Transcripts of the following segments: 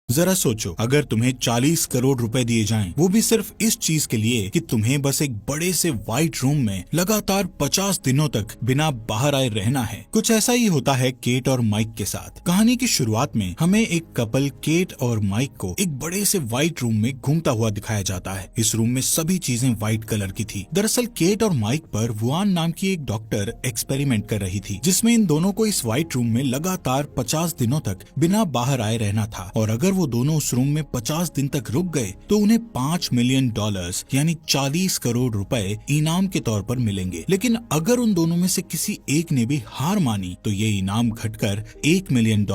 जरा सोचो, अगर तुम्हें 40 करोड़ रुपए दिए जाएं, वो भी सिर्फ इस चीज के लिए कि तुम्हें बस एक बड़े से व्हाइट रूम में लगातार 50 दिनों तक बिना बाहर आए रहना है। कुछ ऐसा ही होता है केट और माइक के साथ। कहानी की शुरुआत में हमें एक कपल केट और माइक को एक बड़े से व्हाइट रूम में घूमता हुआ दिखाया जाता है। इस रूम में सभी चीजें व्हाइट कलर की थी। दरअसल केट और माइक पर वुआन नाम की एक डॉक्टर एक्सपेरिमेंट कर रही थी, जिसमें इन दोनों को इस व्हाइट रूम में लगातार 50 दिनों तक बिना बाहर आए रहना था, और अगर वो दोनों उस रूम में 50 दिन तक रुक गए तो उन्हें $5 मिलियन यानी 40 करोड़ रुपए इनाम के तौर पर मिलेंगे। लेकिन अगर उन दोनों में से किसी एक ने भी हार मानी तो ये इनाम घटकर $1 मिलियन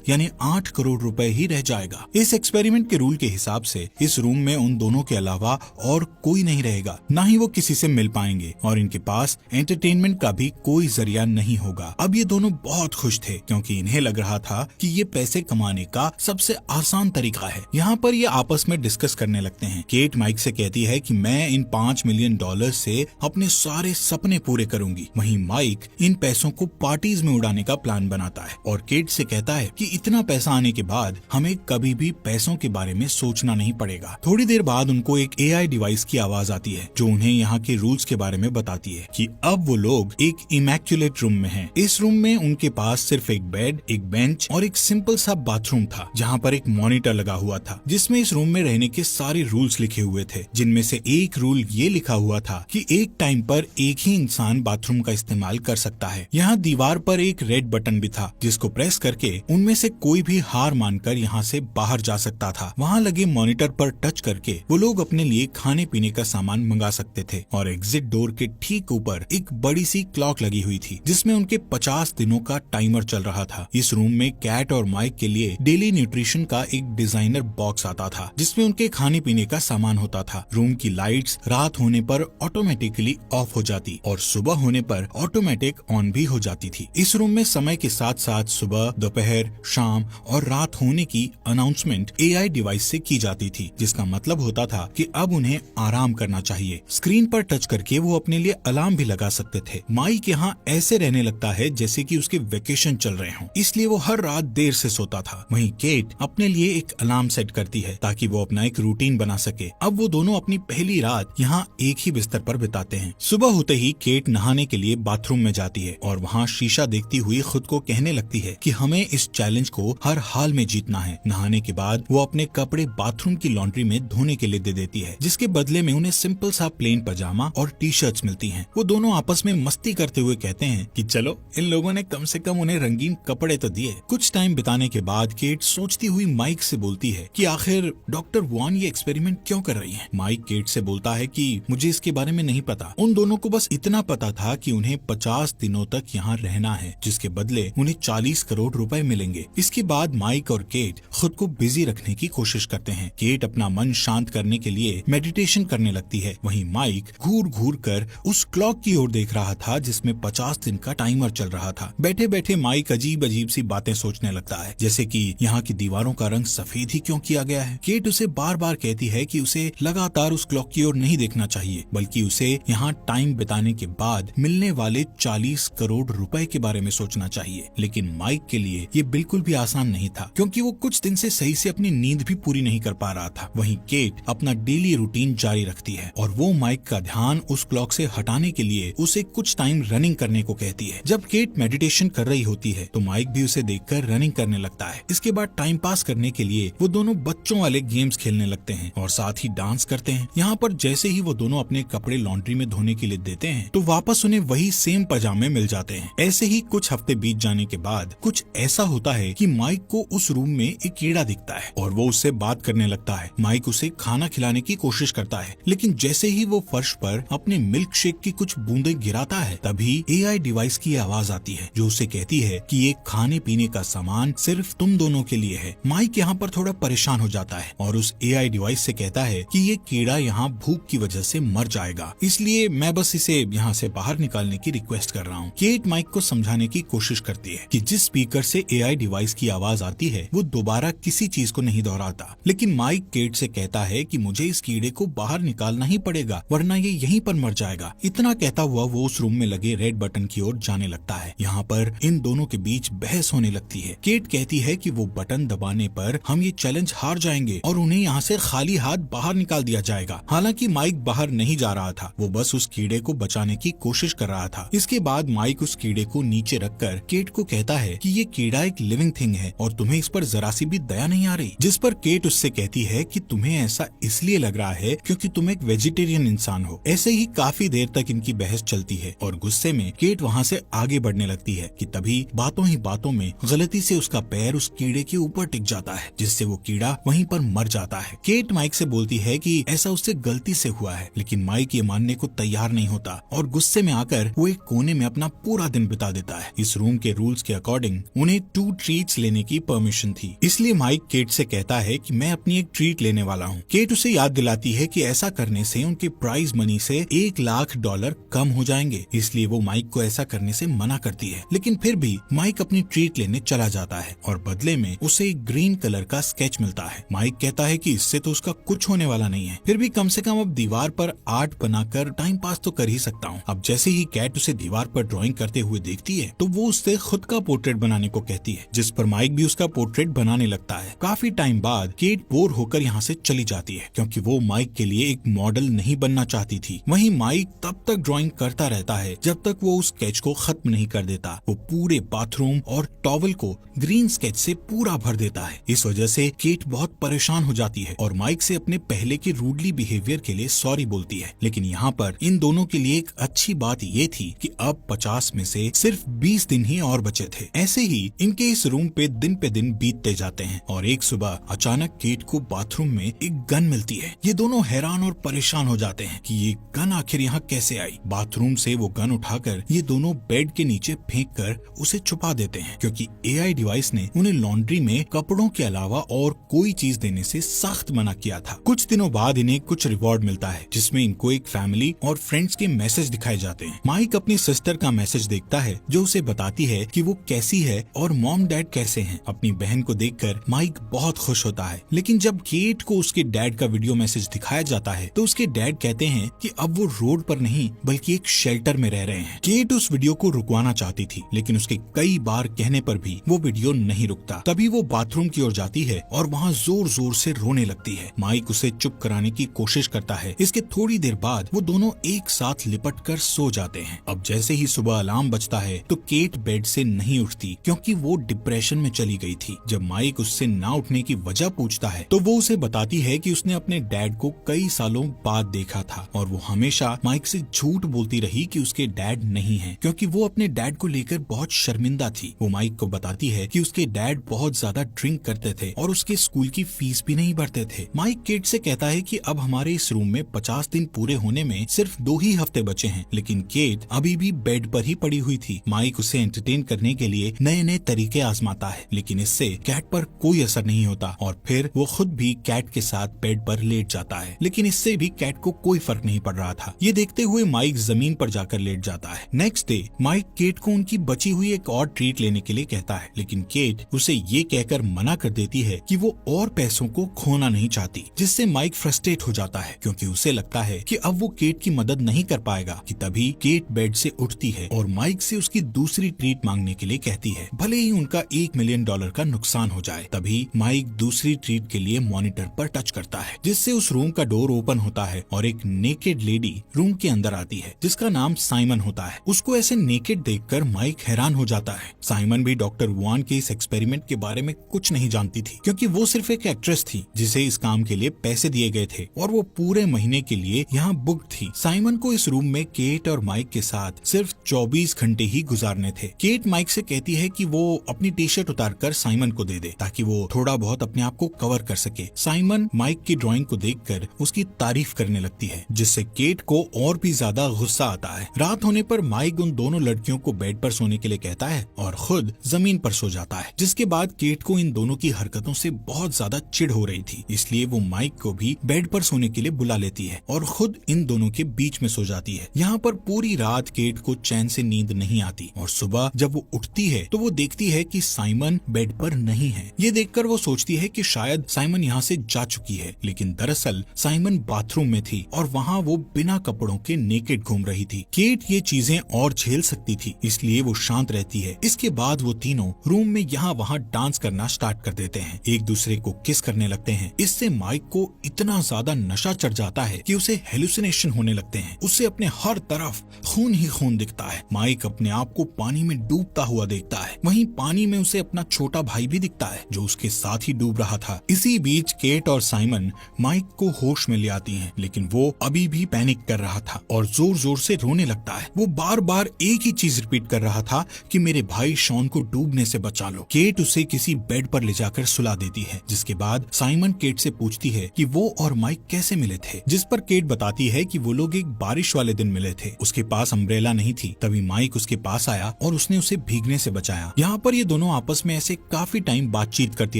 यानी 8 करोड़ रुपए ही रह जाएगा। इस एक्सपेरिमेंट के रूल के हिसाब से इस रूम में उन दोनों के अलावा और कोई नहीं रहेगा, ना ही वो किसी से मिल पाएंगे, और इनके पास एंटरटेनमेंट का भी कोई जरिया नहीं होगा। अब ये दोनों बहुत खुश थे, क्योंकि इन्हें लग रहा था कि ये पैसे कमाने का सबसे आसान तरीका है। यहाँ पर ये आपस में डिस्कस करने लगते हैं। केट माइक से कहती है कि मैं इन $5 मिलियन से अपने सारे सपने पूरे करूंगी। वहीं माइक इन पैसों को पार्टीज में उड़ाने का प्लान बनाता है और केट से कहता है कि इतना पैसा आने के बाद हमें कभी भी पैसों के बारे में सोचना नहीं पड़ेगा। थोड़ी देर बाद उनको एक AI डिवाइस की आवाज आती है, जो उन्हें यहाँ के रूल्स के बारे में बताती है कि अब वो लोग एक इमैक्युलेट रूम में हैं। इस रूम में उनके पास सिर्फ एक बेड, एक बेंच और एक सिंपल सा बाथरूम था, जहाँ पर एक मॉनिटर लगा हुआ था, जिसमें इस रूम में रहने के सारे रूल्स लिखे हुए थे। जिनमें से एक रूल ये लिखा हुआ था कि एक टाइम पर एक ही इंसान बाथरूम का इस्तेमाल कर सकता है। यहाँ दीवार पर एक रेड बटन भी था, जिसको प्रेस करके उनमें से कोई भी हार मानकर यहाँ से बाहर जा सकता था। वहाँ लगे मॉनिटर पर टच करके वो लोग अपने लिए खाने पीने का सामान मंगा सकते थे, और एग्जिट डोर के ठीक ऊपर एक बड़ी सी क्लॉक लगी हुई थी, जिसमें उनके 50 दिनों का टाइमर चल रहा था। इस रूम में कैट और माइक के लिए डेली न्यूट्रिशन का एक डिजाइनर बॉक्स आता था, जिसमें उनके खाने पीने का सामान होता था। रूम की लाइट्स रात होने पर ऑटोमेटिकली ऑफ हो जाती और सुबह होने पर ऑटोमेटिक ऑन भी हो जाती थी। इस रूम में समय के साथ साथ सुबह, दोपहर, शाम और रात होने की अनाउंसमेंट AI डिवाइस से की जाती थी, जिसका मतलब होता था कि अब उन्हें आराम करना चाहिए। स्क्रीन पर टच करके वो अपने लिए अलार्म भी लगा सकते थे। माइक यहाँ ऐसे रहने लगता है जैसे कि उसके वेकेशन चल रहे हों, इसलिए वो हर रात देर से सोता था। वहीं केट अपने लिए एक अलार्म सेट करती है ताकि वो अपना एक रूटीन बना सके। अब वो दोनों अपनी पहली रात यहाँ एक ही बिस्तर पर बिताते हैं। सुबह होते ही केट नहाने के लिए बाथरूम में जाती है और वहाँ शीशा देखती हुई खुद को कहने लगती है कि हमें इस चैलेंज को हर हाल में जीतना है। नहाने के बाद वो अपने कपड़े बाथरूम की लॉन्ड्री में धोने के लिए दे देती है, जिसके बदले में उन्हें सिंपल सा प्लेन पजामा और टी-शर्ट्स मिलती हैं। वो दोनों आपस में मस्ती करते हुए कहते हैं कि चलो, इन लोगों ने कम से कम उन्हें रंगीन कपड़े तो दिए। कुछ टाइम बिताने के बाद केट सोचती हुई माइक से बोलती है कि आखिर डॉक्टर वुआन ये एक्सपेरिमेंट क्यों कर रही है। माइक केट से बोलता है कि मुझे इसके बारे में नहीं पता। उन दोनों को बस इतना पता था कि उन्हें 50 दिनों तक यहाँ रहना है, जिसके बदले उन्हें 40 करोड़ रुपए मिलेंगे। इसके बाद माइक और केट खुद को बिजी रखने की कोशिश करते हैं। केट अपना मन शांत करने के लिए मेडिटेशन करने लगती है। वहीं माइक घूर घूर कर उस क्लॉक की ओर देख रहा था, जिसमें 50 दिन का टाइमर चल रहा था। बैठे बैठे माइक अजीब अजीब सी बातें सोचने लगता है, जैसे कि यहाँ की दीवारों का रंग सफेद ही क्यों किया गया है। केट उसे बार बार कहती है कि उसे लगातार उस क्लॉक की ओर नहीं देखना चाहिए, बल्कि उसे यहाँ टाइम बिताने के बाद मिलने वाले 40 करोड़ रुपए के बारे में सोचना चाहिए। लेकिन माइक के लिए ये बिल्कुल भी आसान नहीं था, क्योंकि वो कुछ दिन से सही से अपनी नींद भी पूरी नहीं कर पा रहा था। वहीं केट अपना डेली रूटीन जारी रखती है और वो माइक का ध्यान उस क्लॉक से हटाने के लिए उसे कुछ टाइम रनिंग करने को कहती है। जब केट मेडिटेशन कर रही होती है तो माइक भी उसे देखकर रनिंग करने लगता है। इसके बाद टाइम पास करने के लिए वो दोनों बच्चों वाले गेम्स खेलने लगते हैं और साथ ही डांस करते हैं। यहाँ पर जैसे ही वो दोनों अपने कपड़े लॉन्ड्री में धोने के लिए देते हैं तो वापस उन्हें वही सेम पजामे मिल जाते हैं। ऐसे ही कुछ हफ्ते बीत जाने के बाद कुछ ऐसा होता है कि माइक को उस रूम में एक कीड़ा दिखता है और वो उससे बात करने लगता है। माइक उसे खाना खिलाने की कोशिश करता है, लेकिन जैसे ही वो फर्श पर अपने मिल्क शेक की कुछ बूंदे गिराता है, तभी AI डिवाइस की आवाज आती है, जो उसे कहती है कि ये खाने पीने का सामान सिर्फ तुम दोनों के लिए है। माइक यहाँ पर थोड़ा परेशान हो जाता है और उस AI डिवाइस से कहता है कि ये कीड़ा यहाँ भूख की वजह से मर जाएगा, इसलिए मैं बस इसे यहाँ से बाहर निकालने की रिक्वेस्ट कर रहा हूँ। केट माइक को समझाने की कोशिश करती है कि जिस स्पीकर से AI डिवाइस की आवाज आती है वो दोबारा किसी चीज को नहीं दोहराता, लेकिन माइक केट से कहता है कि मुझे इस कीड़े को बाहर निकालना ही पड़ेगा, वरना ये यहीं पर मर जाएगा। इतना कहता हुआ वो उस रूम में लगे रेड बटन की ओर जाने लगता है। यहाँ पर इन दोनों के बीच बहस होने लगती है। केट कहती है कि वो बटन दबाने पर पर हम ये चैलेंज हार जाएंगे और उन्हें यहाँ से खाली हाथ बाहर निकाल दिया जाएगा। हालांकि माइक बाहर नहीं जा रहा था, वो बस उस कीड़े को बचाने की कोशिश कर रहा था। इसके बाद माइक उस कीड़े को नीचे रखकर केट को कहता है कि ये कीड़ा एक लिविंग थिंग है और तुम्हें इस पर जरा सी भी दया नहीं आ रही। जिस पर केट उससे कहती है कि तुम्हें ऐसा इसलिए लग रहा है क्योंकि तुम एक वेजिटेरियन इंसान हो। ऐसे ही काफी देर तक इनकी बहस चलती है और गुस्से में केट वहाँ से आगे बढ़ने लगती है कि तभी बातों ही बातों में गलती से उसका पैर उस कीड़े के ऊपर टिक जाता है, जिससे वो कीड़ा वहीं पर मर जाता है। केट माइक से बोलती है कि ऐसा उससे गलती से हुआ है, लेकिन माइक ये मानने को तैयार नहीं होता और गुस्से में आकर वो एक कोने में अपना पूरा दिन बिता देता है। इस रूम के रूल्स के अकॉर्डिंग उन्हें 2 ट्रीट्स लेने की परमिशन थी, इसलिए माइक केट से कहता है कि मैं अपनी एक ट्रीट लेने वाला हूँ। केट उसे याद दिलाती है कि ऐसा करने से उनके प्राइज मनी से $1,00,000 कम हो जाएंगे, इसलिए वो माइक को ऐसा करने से मना करती है। लेकिन फिर भी माइक अपनी ट्रीट लेने चला जाता है और बदले में उसे एक ग्रीन कलर का स्केच मिलता है। माइक कहता है कि इससे तो उसका कुछ होने वाला नहीं है, फिर भी कम से कम अब दीवार पर आर्ट बनाकर टाइम पास तो कर ही सकता हूँ। अब जैसे ही कैट उसे दीवार पर ड्राइंग करते हुए देखती है तो वो उससे खुद का पोर्ट्रेट बनाने को कहती है, जिस पर माइक भी उसका पोर्ट्रेट बनाने लगता है। काफी टाइम बाद केट बोर होकर यहाँ से चली जाती है क्योंकि वो माइक के लिए एक मॉडल नहीं बनना चाहती थी। वहीं माइक तब तक ड्राइंग करता रहता है जब तक वो उस स्केच को खत्म नहीं कर देता। वो पूरे बाथरूम और टॉवल को ग्रीन स्केच से पूरा भर देता है। इस वजह से केट बहुत परेशान हो जाती है और माइक से अपने पहले के रूडली बिहेवियर के लिए सॉरी बोलती है। लेकिन यहाँ पर इन दोनों के लिए एक अच्छी बात ये थी कि अब 50 में से सिर्फ 20 दिन ही और बचे थे। ऐसे ही इनके इस रूम पे दिन बीतते जाते हैं और एक सुबह अचानक केट को बाथरूम में एक गन मिलती है। ये दोनों हैरान और परेशान हो जाते हैं कि ये गन आखिर यहाँ कैसे आई। बाथरूम से वो गन उठाकर ये दोनों बेड के नीचे फेंक कर उसे छुपा देते हैं क्योंकि AI डिवाइस ने उन्हें लॉन्ड्री में कपड़ों के अलावा और कोई चीज देने से सख्त मना किया था। कुछ दिनों बाद इन्हें कुछ रिवॉर्ड मिलता है जिसमें इनको एक फैमिली और फ्रेंड्स के मैसेज दिखाए जाते हैं। माइक अपनी सिस्टर का मैसेज देखता है जो उसे बताती है कि वो कैसी है और मॉम डैड कैसे हैं। अपनी बहन को देखकर माइक बहुत खुश होता है, लेकिन जब केट को उसके डैड का वीडियो मैसेज दिखाया जाता है तो उसके डैड कहते हैं कि अब वो रोड पर नहीं बल्कि एक शेल्टर में रह रहे हैं। केट उस वीडियो को रुकवाना चाहती थी, लेकिन उसके कई बार कहने पर भी वो वीडियो नहीं रुकता। तभी वो बाथरूम की ओर जाती है और वहाँ जोर जोर से रोने लगती है। माइक उसे चुप कराने की कोशिश करता है। इसके थोड़ी देर बाद वो दोनों एक साथ लिपट कर सो जाते हैं। अब जैसे ही सुबह अलार्म बजता है तो केट बेड से नहीं उठती क्योंकि वो डिप्रेशन में चली गई थी। जब माइक उससे ना उठने की वजह पूछता है तो वो उसे बताती है कि उसने अपने डैड को कई सालों बाद देखा था और वो हमेशा माइक से झूठ बोलती रही कि उसके डैड नहीं है क्योंकि वो अपने डैड को लेकर बहुत शर्मिंदा थी। वो माइक को बताती है कि उसके डैड बहुत ज्यादा ड्रिंक करते थे और उसके स्कूल की फीस भी नहीं भरते थे। माइक केट से कहता है कि अब हमारे इस रूम में 50 दिन पूरे होने में सिर्फ 2 ही हफ्ते बचे हैं, लेकिन केट अभी भी बेड पर ही पड़ी हुई थी। माइक उसे एंटरटेन करने के लिए नए नए तरीके आजमाता है, लेकिन इससे कैट पर कोई असर नहीं होता और फिर वो खुद भी कैट के साथ बेड पर लेट जाता है, लेकिन इससे भी कैट को कोई फर्क नहीं पड़ रहा था। ये देखते हुए माइक जमीन पर जाकर लेट जाता है। नेक्स्ट डे माइक केट को उनकी बची हुई एक और ट्रीट लेने के लिए कहता है, लेकिन केट उसे ये कहकर मना कर देती है कि वो और पैसों को खोना नहीं चाहती, जिससे माइक फ्रस्ट्रेट हो जाता है क्योंकि उसे लगता है कि अब वो केट की मदद नहीं कर पाएगा। कि तभी केट बेड से उठती है और माइक से उसकी दूसरी ट्रीट मांगने के लिए कहती है, भले ही उनका $1 मिलियन का नुकसान हो जाए। तभी माइक दूसरी ट्रीट के लिए मॉनिटर पर टच करता है, जिससे उस रूम का डोर ओपन होता है और एक नेकेड लेडी रूम के अंदर आती है जिसका नाम साइमन होता है। उसको ऐसे नेकेड देखकर माइक हैरान हो जाता है। साइमन भी डॉक्टर वुआन के इस एक्सपेरिमेंट के बारे में कुछ नहीं जानती थी क्योंकि वो सिर्फ एक एक्ट्रेस थी जिसे इस काम के लिए पैसे दिए गए थे और वो पूरे महीने के लिए यहाँ बुक थी। साइमन को इस रूम में केट और माइक के साथ सिर्फ 24 घंटे ही गुजारने थे। केट माइक से कहती है कि वो अपनी टी शर्ट उतारकर साइमन को दे दे ताकि वो थोड़ा बहुत अपने आप को कवर कर सके। साइमन माइक की ड्राइंग को देखकर उसकी तारीफ करने लगती है, जिससे केट को और भी ज्यादा गुस्सा आता है। रात होने पर माइक उन दोनों लड़कियों को बेड पर सोने के लिए कहता है और खुद जमीन पर सो जाता है, जिसके बाद केट को इन दोनों की हरकतों से बहुत ज्यादा चिढ़ हो रही थी, इसलिए वो माइक को भी बेड पर सोने के लिए बुला लेती है और खुद इन दोनों के बीच में सो जाती है। यहाँ पर पूरी रात केट को चैन से नींद नहीं आती और सुबह जब वो उठती है तो वो देखती है कि साइमन बेड पर नहीं है। ये देखकर वो सोचती है कि शायद साइमन यहाँ से जा चुकी है, लेकिन दरअसल साइमन बाथरूम में थी और वहाँ वो बिना कपड़ों के नेकेड घूम रही थी। केट ये चीजें और झेल सकती थी, इसलिए वो शांत रहती है। इसके बाद वो तीनों रूम में यहाँ वहाँ डांस करना स्टार्ट कर देते हैं, एक दूसरे को किस करने लगते हैं। इससे माइक को इतना ज्यादा नशा चढ़ जाता है कि उसे हेलुसिनेशन होने लगते हैं। उसे अपने हर तरफ खून ही खून दिखता है। माइक अपने आप को पानी में डूबता हुआ देखता है। वहीं पानी में उसे अपना छोटा भाई भी दिखता है जो उसके साथ ही डूब रहा था। इसी बीच केट और साइमन माइक को होश में ले आती हैं, लेकिन वो अभी भी पैनिक कर रहा था और जोर जोर से रोने लगता है। वो बार बार एक ही चीज रिपीट कर रहा था कि मेरे भाई शॉन को डूबने से बचा लो। केट उसे किसी बेड पर ले जाकर सुला देती है, जिसके बाद साइमन केट से पूछती है कि वो और माइक कैसे मिले थे, जिस पर केट बताती है कि वो लोग एक बारिश वाले दिन मिले थे। उसके पास अम्ब्रेला नहीं थी। तभी माइक उसके पास आया और उसने उसे भीगने से बचाया। यहाँ पर ये दोनों आपस में ऐसे काफी टाइम बातचीत करती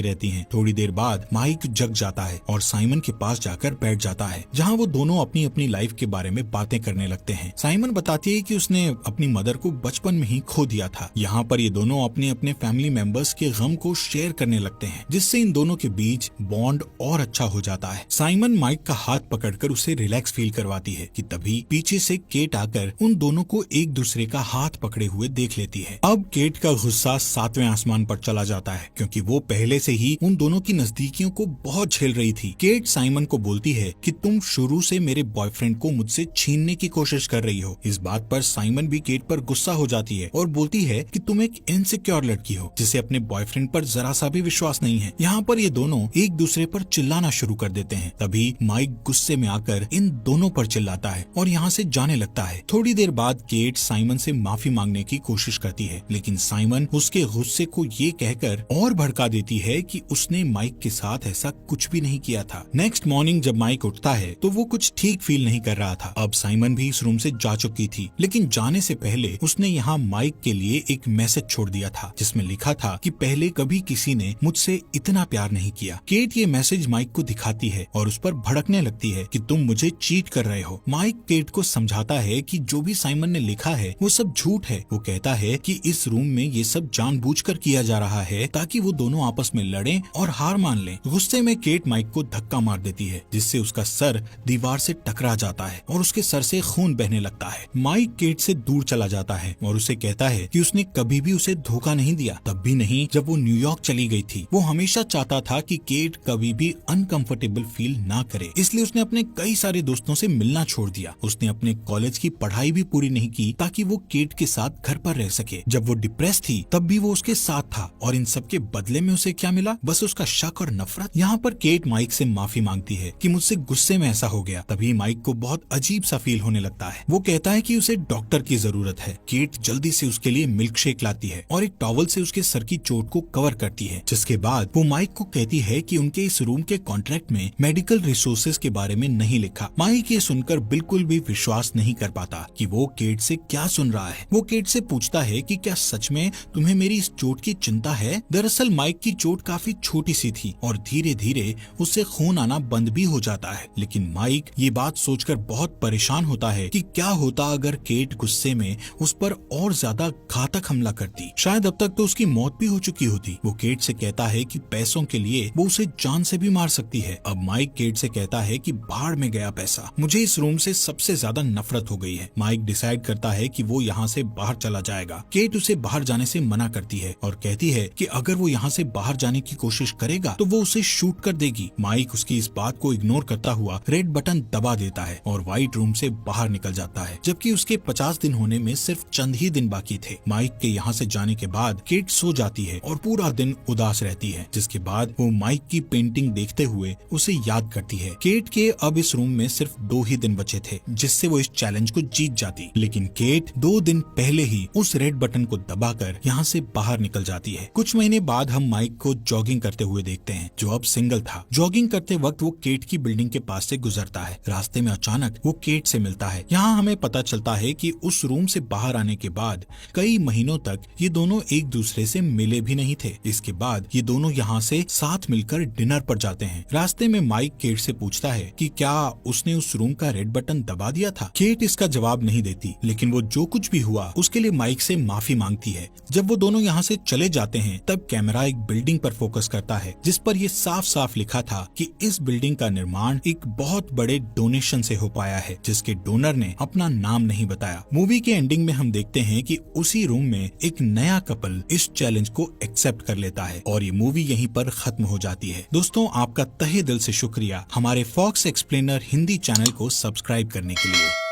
रहती हैं। थोड़ी देर बाद माइक जग जाता है और साइमन के पास जाकर बैठ जाता है, जहाँ वो दोनों अपनी अपनी लाइफ के बारे में बातें करने लगते हैं। साइमन बताती है कि उसने अपनी मदर को बचपन में ही खो दिया था। यहाँ पर ये दोनों अपने अपने फैमिली मेंबर्स के गम को शेयर करने लगते हैं, जिससे इन दोनों के बीच बॉन्ड और अच्छा हो जाता है। साइमन माइक का हाथ पकड़कर उसे रिलैक्स फील करवाती है कि तभी पीछे से केट आकर उन दोनों को एक दूसरे का हाथ पकड़े हुए देख लेती है। अब केट का गुस्सा 7वें आसमान पर चला जाता है, क्योंकि वो पहले से ही उन दोनों की नजदीकियों को बहुत झेल रही थी। केट साइमन को बोलती है कि तुम शुरू से मेरे बॉयफ्रेंड को मुझसे छीनने की कोशिश कर रही हो। इस बात पर साइमन भी केट पर गुस्सा हो जाती है और बोलती है कि तुम एक इनसिक्योर लड़की हो जिसे अपने बॉयफ्रेंड पर जरा सा भी विश्वास नहीं है। यहाँ पर ये दोनों एक दूसरे पर चिल्लाना शुरू कर देते हैं। तभी माइक गुस्से में आकर इन दोनों पर चिल्लाता है और यहाँ से जाने लगता है। थोड़ी देर बाद केट साइमन से माफी मांगने की कोशिश करती है, लेकिन साइमन उसके गुस्से को ये कहकर और भड़का देती है कि उसने माइक के साथ ऐसा कुछ भी नहीं किया था। नेक्स्ट मॉर्निंग जब माइक उठता है तो वो कुछ ठीक फील नहीं कर रहा था। अब साइमन भी इस रूम से जा चुकी थी, लेकिन जाने से पहले उसने यहाँ माइक के लिए एक मैसेज छोड़ दिया था, जिसमें लिखा था कि पहले कभी किसी ने मुझसे इतना प्यार नहीं किया। केट ये मैसेज माइक को दिखाती है और उस पर भड़कने लगती है कि तुम मुझे चीट कर रहे हो। माइक केट को समझाता है कि जो भी साइमन ने लिखा है वो सब झूठ है। वो कहता है कि इस रूम में ये सब जानबूझकर किया जा रहा है ताकि वो दोनों आपस में लड़ें और हार मान लें। गुस्से में केट माइक को धक्का मार देती है, जिससे उसका सर दीवार से टकरा जाता है और उसके सर से खून बहने लगता है। माइक केट से दूर चला जाता है और उसे कहता है कि उसने कभी भी उसे धोखा नहीं दिया, तब भी नहीं जब वो न्यूयॉर्क चली गई थी। वो हमेशा चाहता था कि केट कभी भी अनकंफर्टेबल फील ना करे, इसलिए उसने अपने कई सारे दोस्तों से मिलना छोड़ दिया। उसने अपने कॉलेज की पढ़ाई भी पूरी नहीं की ताकि वो केट के साथ घर पर रह सके। जब वो डिप्रेस थी तब भी वो उसके साथ था, और इन सब के बदले में उसे क्या मिला? बस उसका शक और नफरत। यहाँ पर केट माइक से माफी मांगती है कि मुझसे गुस्से में ऐसा हो गया। तभी माइक को बहुत अजीब सा फील होने लगता है। वो कहता है कि उसे डॉक्टर की जरूरत है। केट जल्दी से उसके लिए मिल्क शेक लाती है और एक टॉवल से उसके सर की चोट को कवर करती है, जिसके बाद वो माइक को कहती है कि उनके इस रूम के कॉन्ट्रैक्ट में मेडिकल रिसोर्सेज के बारे में नहीं लिखा। माइक ये सुनकर बिल्कुल भी विश्वास नहीं कर पाता कि वो केट से क्या सुन रहा है। वो केट से पूछता है कि क्या सच में तुम्हें मेरी इस चोट की चिंता है? दरअसल माइक की चोट काफी छोटी सी थी और धीरे धीरे उससे खून आना बंद भी हो जाता है। लेकिन माइक ये बात सोचकर बहुत परेशान होता है कि क्या होता अगर केट गुस्से में उस पर और ज्यादा घातक हमला करती। शायद अब तक तो उसकी मौत भी हो चुकी होती। वो केट से कहता है कि पैसों के लिए वो उसे जान से भी मार सकती है। अब माइक केट से कहता है कि भाड़ में गया पैसा, मुझे इस रूम से सबसे ज्यादा नफरत हो गई है। माइक डिसाइड करता है कि वो यहाँ से बाहर चला जाएगा। केट उसे बाहर जाने से मना करती है और कहती है कि अगर वो यहाँ से बाहर जाने की कोशिश करेगा तो वो उसे शूट कर देगी। माइक उसकी इस बात को इग्नोर करता हुआ रेड बटन दबा देता है और व्हाइट रूम से बाहर निकल जाता है, जबकि उसके 50 दिन होने में सिर्फ चंद ही दिन बाकी थे। माइक के यहाँ से जाने के बाद केट सो जाती है और पूरा दिन उदास रहती है, जिसके बाद वो माइक की पेंटिंग देखते हुए उसे याद करती है। केट के अब इस रूम में सिर्फ 2 ही दिन बचे थे जिससे वो इस चैलेंज को जीत जाती, लेकिन केट 2 दिन पहले ही उस रेड बटन को दबाकर यहाँ से बाहर निकल जाती है। कुछ महीने बाद हम माइक को जॉगिंग करते हुए देखते हैं, जो अब सिंगल था। जॉगिंग करते वक्त वो केट की बिल्डिंग के पास से गुजरता है। रास्ते में अचानक वो केट से मिलता है। यहाँ हमें पता चलता है कि उस रूम से बाहर आने के बाद कई महीनों तक ये दोनों एक दूसरे से मिले भी नहीं थे। इसके बाद ये दोनों यहाँ से साथ मिलकर डिनर पर जाते हैं। रास्ते में माइक केट से पूछता है कि क्या उसने उस रूम का रेड बटन दबा दिया था। केट इसका जवाब नहीं देती, लेकिन वो जो कुछ भी हुआ उसके लिए माइक से माफी मांगती है। जब वो दोनों यहाँ से चले जाते हैं तब कैमरा एक बिल्डिंग पर फोकस करता है, जिस पर ये साफ साफ लिखा था कि इस बिल्डिंग का निर्माण एक बहुत बड़े डोनेशन से हो पाया है, जिसके डोनर ने अपना नाम नहीं बताया। मूवी के एंडिंग में हम देखते हैं कि उसी रूम में एक नया कपल इस चैलेंज को एक्सेप्ट कर लेता है और ये मूवी यहीं पर खत्म हो जाती है। दोस्तों, आपका तहे दिल से शुक्रिया हमारे फॉक्स एक्सप्लेनर हिंदी चैनल को सब्सक्राइब करने के लिए।